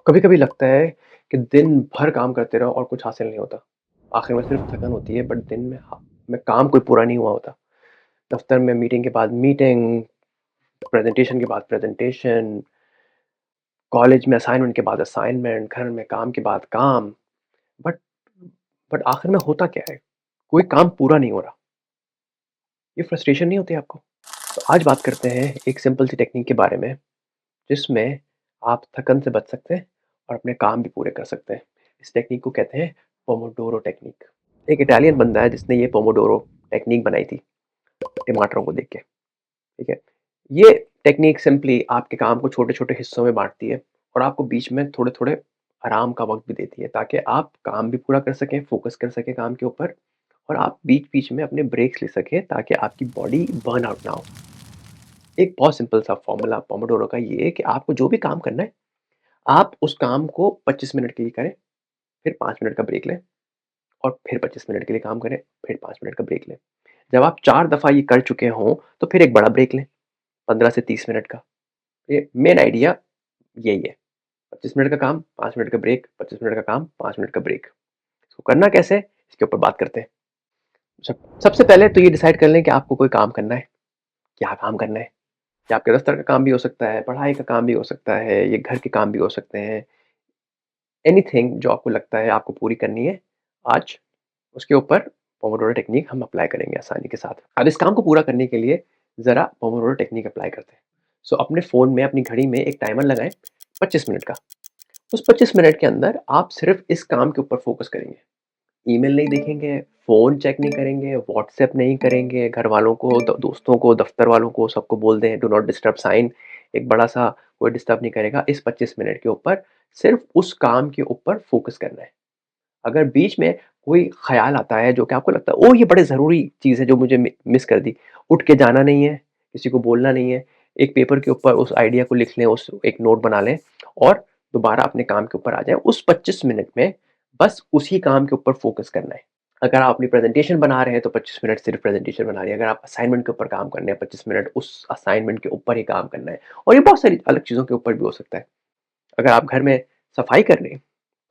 कभी-कभी लगता है कि दिन भर काम करते रहो और कुछ हासिल नहीं होता। आखिर में सिर्फ थकन होती है बट दिन में काम कोई पूरा नहीं हुआ होता। दफ्तर में मीटिंग के बाद मीटिंग, प्रेज़ेंटेशन के बाद प्रेज़ेंटेशन, कॉलेज में असाइनमेंट के बाद असाइनमेंट, घर में काम के बाद काम। बट बट आखिर में होता क्या है? कोई काम पूरा नहीं हो रहा। ये फ्रस्ट्रेशन नहीं होती आपको? तो आज बात करते हैं एक सिंपल सी टेक्निक के बारे में, जिसमें आप थकन से बच सकते हैं और अपने काम भी पूरे कर सकते हैं। इस टेक्निक को कहते हैं पोमोडोरो टेक्निक। एक इटालियन बंदा है जिसने ये पोमोडोरो टेक्निक बनाई थी टमाटरों को देख के, ठीक है? ये टेक्निक सिंपली आपके काम को छोटे-छोटे हिस्सों में बाँटती है और आपको बीच में थोड़े-थोड़े आराम का वक़्त भी देती है, ताकि आप काम भी पूरा कर सकें, फ़ोकस कर सकें काम के ऊपर और आप बीच-बीच में अपने ब्रेक्स ले सकें ताकि आपकी बॉडी बर्नआउट ना हो। एक बहुत सिंपल सा फ़ॉर्मूला पोमोडोरो का ये है कि आपको जो भी काम करना है, आप उस काम को 25 मिनट के लिए करें, फिर 5 मिनट का ब्रेक लें और फिर 25 मिनट के लिए काम करें, फिर 5 मिनट का ब्रेक लें। जब आप 4 दफ़ा ये कर चुके हों, तो फिर एक बड़ा ब्रेक लें, 15 से 30 मिनट का। ये मेन आइडिया यही है, 25 मिनट का काम, 5 मिनट का ब्रेक, 25 मिनट का काम, 5 मिनट का ब्रेक। इसको करना कैसे है, इसके ऊपर बात करते हैं। सबसे पहले तो ये डिसाइड कर लें कि आपको कोई काम करना है, क्या काम करना है? ये आपके दफ़्तर का काम भी हो सकता है, पढ़ाई का काम भी हो सकता है, ये घर के काम भी हो सकते हैं। एनीथिंग जो आपको लगता है आपको पूरी करनी है आज, उसके ऊपर पोमोडोरो टेक्निक हम अप्लाई करेंगे आसानी के साथ। अब इस काम को पूरा करने के लिए ज़रा पोमोडोरो टेक्निक अप्लाई करते हैं। सो अपने फ़ोन में, अपनी घड़ी में एक टाइमर लगाएँ 25 मिनट का। उस 25 मिनट के अंदर आप सिर्फ़ इस काम के ऊपर फ़ोकस करेंगे। ईमेल नहीं देखेंगे, फ़ोन चेक नहीं करेंगे, व्हाट्सएप नहीं करेंगे, घरवालों को, दोस्तों को, दफ़्तर वालों को सबको बोल दें डू नॉट डिस्टर्ब साइन, एक बड़ा-सा कोई डिस्टर्ब नहीं करेगा। इस 25 मिनट के ऊपर सिर्फ़ उस काम के ऊपर फ़ोकस करना है। अगर बीच में कोई ख़्याल आता है जो कि आपको लगता है ओह! ये बड़े ज़रूरी चीज़ है जो मुझे मिस कर दी, उठ के जाना नहीं है, किसी को बोलना नहीं है, एक पेपर के ऊपर उस आइडिया को लिख लें, उस एक नोट बना लें और दोबारा अपने काम के ऊपर आ जाएँ। उस 25 मिनट में बस उसी काम के ऊपर फ़ोकस करना है। अगर आप अपनी प्रेज़ेंटेशन बना रहे हैं तो 25 मिनट सिर्फ़ प्रेज़ेंटेशन बनानी है। अगर आप असाइनमेंट के ऊपर काम कर रहे हैं 25 मिनट उस असाइनमेंट के ऊपर ही काम करना है और ये बहुत सारी अलग चीज़ों के ऊपर भी हो सकता है। अगर आप घर में सफाई कर रहे हैं,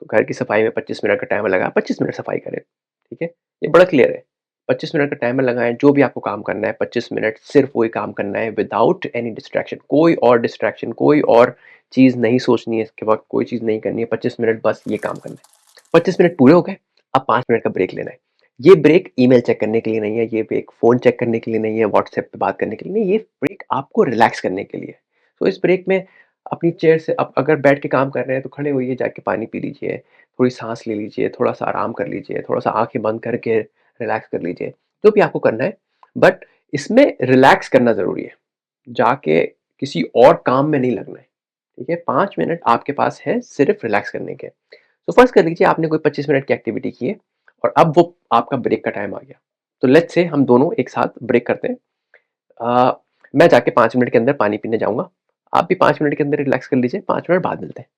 तो घर की सफाई में 25 मिनट का टाइमर लगाएँ, 25 मिनट सफाई करें, ठीक है? ये बड़ा क्लियर है। 25 मिनट का टाइमर लगाएँ, जो भी आपको काम करना है 25 मिनट सिर्फ़ वही काम करना है विदाउट एनी डिस्ट्रैक्शन। कोई और डिस्ट्रैक्शन, कोई और चीज़ नहीं सोचनी है इसके वक़्त, कोई चीज़ नहीं करनी है, 25 मिनट बस ये काम करना है। 25 मिनट पूरे हो गए, अब 5 मिनट का ब्रेक लेना है। ये ब्रेक ईमेल चेक करने के लिए नहीं है, ये ब्रेक फ़ोन चेक करने के लिए नहीं है, व्हाट्सएप पे बात करने के लिए नहीं, ये ब्रेक आपको रिलैक्स करने के लिए है। तो इस ब्रेक में अपनी चेयर से अब अगर बैठ के काम कर रहे हैं तो खड़े होइए, जाके पानी पी लीजिए, थोड़ी साँस ले लीजिए, थोड़ा-सा आराम कर लीजिए, थोड़ा-सा आँखें बंद करके रिलैक्स कर लीजिए, जो भी आपको करना है। बट इसमें रिलैक्स करना ज़रूरी है, जाके किसी और काम में नहीं लगना है, ठीक है? 5 मिनट आपके पास है सिर्फ़ रिलैक्स करने के। तो फ़र्ज़ कर लीजिए आपने कोई 25 मिनट की एक्टिविटी की है और अब वो आपका ब्रेक का टाइम आ गया। तो लेट्स से हम दोनों एक साथ ब्रेक करते हैं। मैं जाके 5 मिनट के अंदर पानी पीने जाऊँगा, आप भी 5 मिनट के अंदर रिलैक्स कर लीजिए, 5 मिनट बाद मिलते हैं।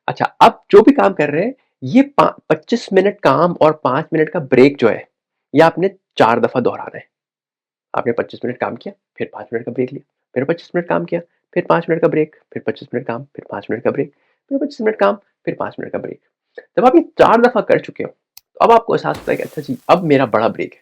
अच्छा, अब जो भी काम कर रहे हैं, ये पा 25 मिनट काम और 5 मिनट का ब्रेक जो है, ये आपने 4 दफ़ा दोहराना है। आपने 25 मिनट काम किया, फिर 5 मिनट का ब्रेक लिया, फिर 25 मिनट काम किया, फिर 5 मिनट का ब्रेक, फिर 25 मिनट काम, फिर 5 मिनट का ब्रेक, फिर 25 मिनट काम, फिर 5 मिनट का ब्रेक। जब आप ये 4 दफ़ा कर चुके हो, तो अब आपको एहसास होता है कि अच्छा जी, अब मेरा बड़ा ब्रेक है।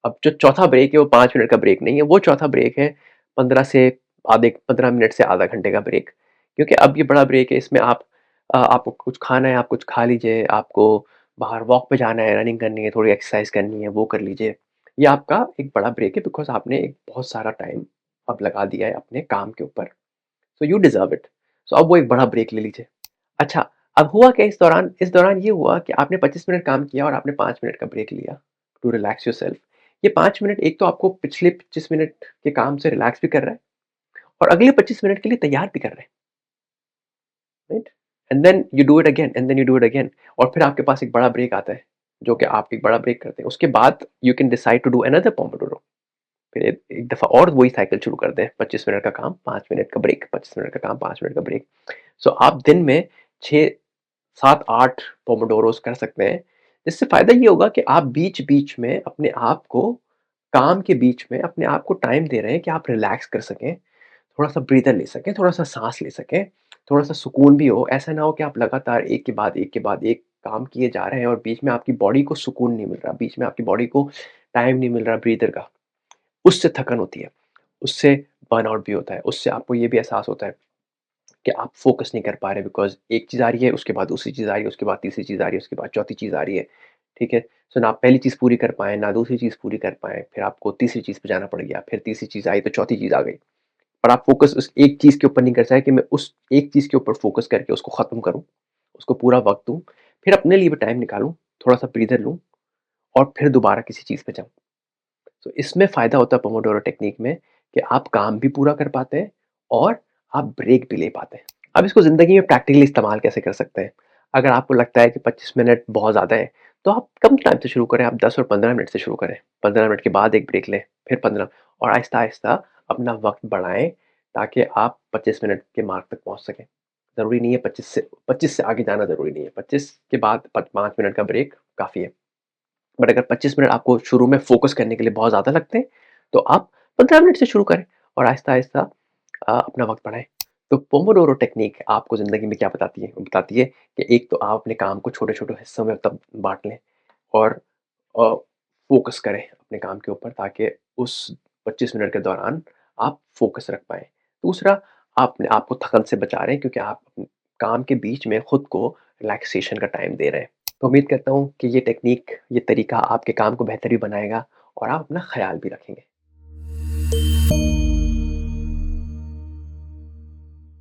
अब जो चौथा ब्रेक है वो 5 मिनट का ब्रेक नहीं है, वो चौथा ब्रेक है 15 से 15 मिनट से आधा घंटे का ब्रेक। क्योंकि अब ये बड़ा ब्रेक है, इसमें आपको कुछ खाना है, आप कुछ खा लीजिए, आपको बाहर वॉक पे जाना है, रनिंग करनी है, थोड़ी एक्सरसाइज करनी है, वो कर लीजिए। ये आपका एक बड़ा ब्रेक है बिकॉज़ आपने एक बहुत सारा टाइम अब लगा दिया है अपने काम के ऊपर। So you deserve it. So अब वो एक बड़ा ब्रेक ले लीजिए। अच्छा, अब हुआ क्या इस दौरान ये हुआ कि आपने 25 मिनट काम किया और आपने 5 मिनट का ब्रेक लिया टू रिलैक्स योरसेल्फ। ये 5 मिनट एक तो आपको पिछले 25 मिनट के काम से रिलैक्स भी कर रहा है और अगले 25 मिनट के लिए तैयार भी कर रहा है, right? And then you do it again and then you do it again और फिर आपके पास एक बड़ा ब्रेक आता है, जो कि आप एक बड़ा ब्रेक करते हैं। उसके बाद you can decide to do another pomodoro. फिर एक दफ़ा और वही साइकिल शुरू कर दें, 25 मिनट का काम, 5 मिनट का ब्रेक, 25 मिनट का काम, 5 मिनट का ब्रेक। सो आप दिन में 6 7-8 पोमोडोरोस कर सकते हैं। इससे फ़ायदा ये होगा कि आप बीच-बीच में अपने आप को काम के बीच में अपने आप को टाइम दे रहे हैं कि आप रिलैक्स कर सकें, थोड़ा-सा ब्रीथर ले सकें, थोड़ा-सा साँस ले सकें, थोड़ा-सा सुकून भी हो, ऐसा ना हो कि आप लगातार एक के बाद एक के बाद एक काम किए जा रहे हैं और बीच में आपकी बॉडी को सुकून नहीं मिल रहा, बीच में आपकी बॉडी को टाइम नहीं मिल रहा ब्रीदर का। उससे थकन होती है, उससे बर्नआउट भी होता है, उससे आपको ये भी एहसास होता है कि आप फ़ोकस नहीं कर पा रहे बिकॉज़ एक चीज़ आ रही है, उसके बाद दूसरी चीज़ आ रही है, उसके बाद तीसरी चीज़ आ रही है, उसके बाद चौथी चीज़ आ रही है, ठीक है? सो ना आप पहली चीज़ पूरी कर पाएँ, ना दूसरी चीज़ पूरी कर पाएँ, फिर आपको तीसरी चीज़ पे जाना पड़ गया, फिर तीसरी चीज़ आई तो चौथी चीज़ आ गई। पर आप फ़ोकस उस एक चीज़ के ऊपर नहीं कर पाए कि मैं उस एक चीज़ के ऊपर फ़ोकस करके उसको ख़त्म करूँ, उसको पूरा वक़्त दूँ, फिर अपने लिए भी टाइम निकालूँ, थोड़ा-सा ब्रीदर लूँ और फिर दोबारा किसी चीज़ पे जाऊँ। तो इसमें फ़ायदा होता है पोमोडोरो टेक्नीक में कि आप काम भी पूरा कर पाते हैं और आप ब्रेक भी ले पाते हैं। अब इसको ज़िंदगी में प्रैक्टिकली इस्तेमाल कैसे कर सकते हैं? अगर आपको लगता है कि 25 मिनट बहुत ज़्यादा है, तो आप कम टाइम से शुरू करें, आप 10 और 15 मिनट से शुरू करें। 15 मिनट के बाद एक ब्रेक लें, फिर 15 और आहिस्ता-आहिस्ता अपना वक़्त बढ़ाएँ ताकि आप 25 मिनट के मार्क तक पहुँच सकें। ज़रूरी नहीं है 25 से आगे जाना ज़रूरी नहीं है। 25 के बाद 5 मिनट का ब्रेक काफ़ी है। बट अगर 25 मिनट आपको शुरू में फ़ोकस करने के लिए बहुत ज़्यादा लगते हैं, तो आप 15 मिनट से शुरू करें और आहिस्ता-आहिस्ता अपना वक़्त बढ़ाएँ। तो पोमोडोरो टेक्नीक आपको ज़िंदगी में क्या बताती है? वो बताती है कि एक तो आप अपने काम को छोटे-छोटे हिस्सों में तब बाँट लें और अ, फ़ोकस करें अपने काम के ऊपर ताकि उस 25 मिनट के दौरान आप फ़ोकस रख पाएँ। दूसरा, आप अपने आप को थकन से बचा रहे हैं क्योंकि आप काम के बीच में खुद को रिलैक्सेशन का टाइम दे रहे हैं। तो उम्मीद करता हूँ कि ये टेक्नीक, ये तरीका आपके काम को बेहतर भी बनाएगा और आप अपना ख़्याल भी रखेंगे।